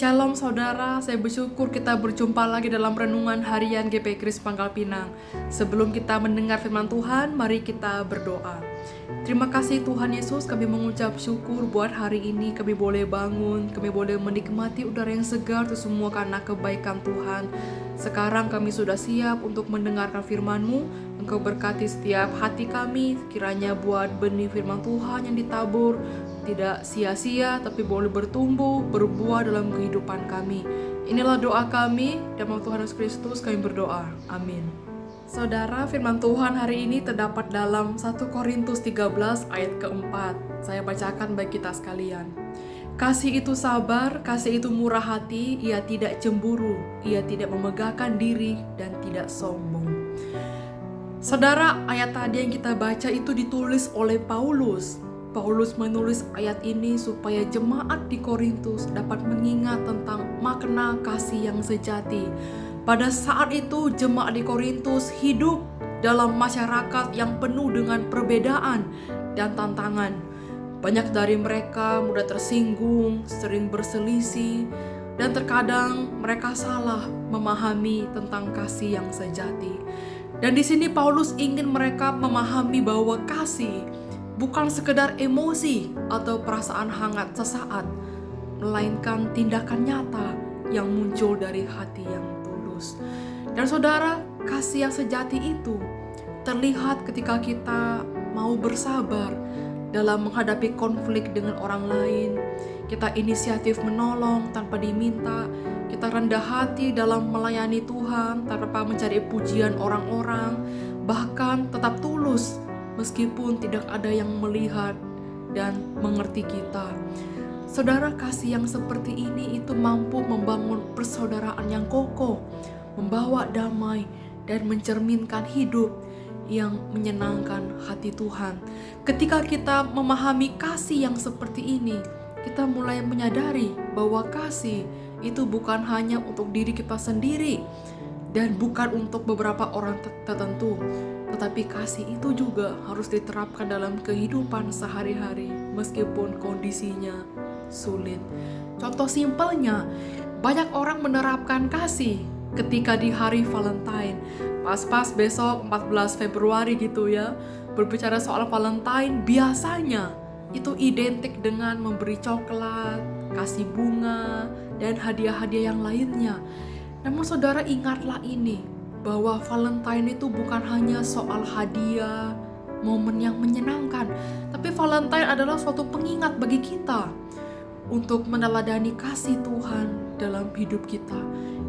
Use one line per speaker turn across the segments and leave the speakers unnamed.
Shalom saudara, saya bersyukur kita berjumpa lagi dalam renungan harian GP Kris Pangkal Pinang. Sebelum kita mendengar firman Tuhan, mari kita berdoa. Terima kasih Tuhan Yesus, kami mengucap syukur buat hari ini kami boleh bangun, kami boleh menikmati udara yang segar itu semua karena kebaikan Tuhan. Sekarang kami sudah siap untuk mendengarkan firman-Mu. Engkau berkati setiap hati kami, kiranya buat benih firman Tuhan yang ditabur tidak sia-sia, tapi boleh bertumbuh, berbuah dalam kehidupan kami. Inilah doa kami, dalam Tuhan Yesus Kristus kami berdoa. Amin. Saudara, firman Tuhan hari ini terdapat dalam 1 Korintus 13 ayat keempat. Saya bacakan bagi kita sekalian. Kasih itu sabar, kasih itu murah hati, ia tidak cemburu, ia tidak memegahkan diri dan tidak sombong. Saudara, ayat tadi yang kita baca itu ditulis oleh Paulus. Paulus menulis ayat ini supaya jemaat di Korintus dapat mengingat tentang makna kasih yang sejati. Pada saat itu jemaat di Korintus hidup dalam masyarakat yang penuh dengan perbedaan dan tantangan. Banyak dari mereka mudah tersinggung, sering berselisih, dan terkadang mereka salah memahami tentang kasih yang sejati. Dan di sini Paulus ingin mereka memahami bahwa kasih bukan sekedar emosi atau perasaan hangat sesaat, melainkan tindakan nyata yang muncul dari hati yang tulus. Dan saudara, kasih yang sejati itu terlihat ketika kita mau bersabar dalam menghadapi konflik dengan orang lain. Kita inisiatif menolong tanpa diminta. Kita rendah hati dalam melayani Tuhan tanpa mencari pujian orang-orang. Bahkan tetap tulus meskipun tidak ada yang melihat dan mengerti kita. Saudara, kasih yang seperti ini itu mampu membangun persaudaraan yang kokoh, membawa damai dan mencerminkan hidup yang menyenangkan hati Tuhan. Ketika kita memahami kasih yang seperti ini, kita mulai menyadari bahwa kasih itu bukan hanya untuk diri kita sendiri dan bukan untuk beberapa orang tertentu, tetapi kasih itu juga harus diterapkan dalam kehidupan sehari-hari meskipun kondisinya sulit. Contoh simpelnya, banyak orang menerapkan kasih ketika di hari Valentine. Pas-pas besok 14 Februari gitu ya, berbicara soal Valentine biasanya itu identik dengan memberi coklat, kasih bunga, dan hadiah-hadiah yang lainnya. Namun saudara, ingatlah ini, bahwa Valentine itu bukan hanya soal hadiah, momen yang menyenangkan, tapi Valentine adalah suatu pengingat bagi kita untuk meneladani kasih Tuhan dalam hidup kita.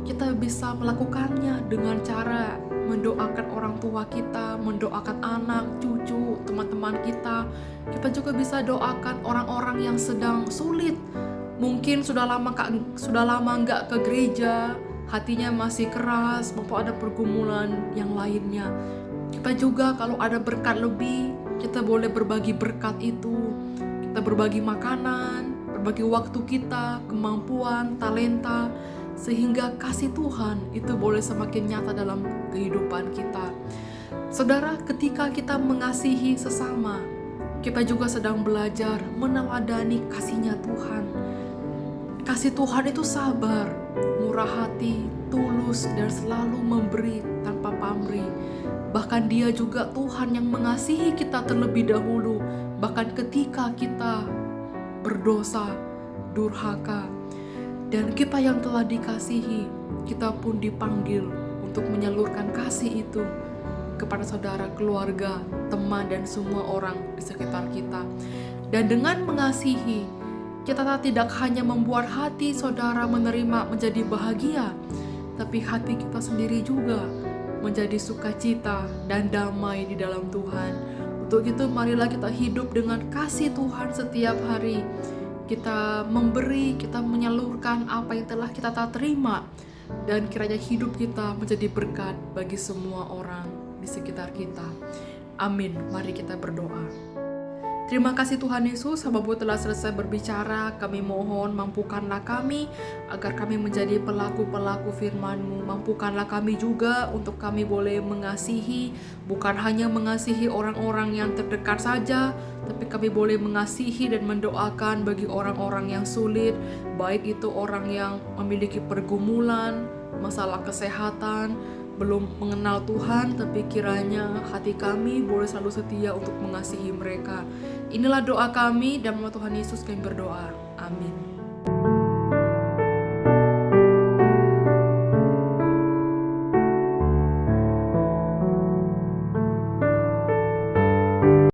Kita bisa melakukannya dengan cara mendoakan orang tua kita, mendoakan anak, cucu, teman-teman kita. Kita juga bisa doakan orang-orang yang sedang sulit. Mungkin sudah lama nggak ke gereja, hatinya masih keras, maupun ada pergumulan yang lainnya. Kita juga kalau ada berkat lebih, kita boleh berbagi berkat itu. Kita berbagi makanan, berbagi waktu kita, kemampuan, talenta, sehingga kasih Tuhan itu boleh semakin nyata dalam kehidupan kita. Saudara, ketika kita mengasihi sesama, kita juga sedang belajar meneladani kasih-Nya Tuhan. Kasih Tuhan itu sabar, murah hati, tulus, dan selalu memberi tanpa pamrih. Bahkan Dia juga Tuhan yang mengasihi kita terlebih dahulu, bahkan ketika kita berdosa, durhaka. Dan kita yang telah dikasihi, kita pun dipanggil untuk menyalurkan kasih itu kepada saudara, keluarga, teman, dan semua orang di sekitar kita. Dan dengan mengasihi, kita tidak hanya membuat hati saudara menerima menjadi bahagia, tapi hati kita sendiri juga menjadi sukacita dan damai di dalam Tuhan. Untuk itu marilah kita hidup dengan kasih Tuhan setiap hari. Kita memberi, kita menyalurkan apa yang telah kita terima, dan kiranya hidup kita menjadi berkat bagi semua orang di sekitar kita. Amin. Mari kita berdoa. Terima kasih Tuhan Yesus, hamba-Mu telah selesai berbicara. Kami mohon mampukanlah kami agar kami menjadi pelaku-pelaku firman-Mu. Mampukanlah kami juga untuk kami boleh mengasihi, bukan hanya mengasihi orang-orang yang terdekat saja, tapi kami boleh mengasihi dan mendoakan bagi orang-orang yang sulit, baik itu orang yang memiliki pergumulan, masalah kesehatan, belum mengenal Tuhan, tapi kiranya hati kami boleh selalu setia untuk mengasihi mereka. Inilah doa kami, dalam nama Tuhan Yesus kami berdoa. Amin.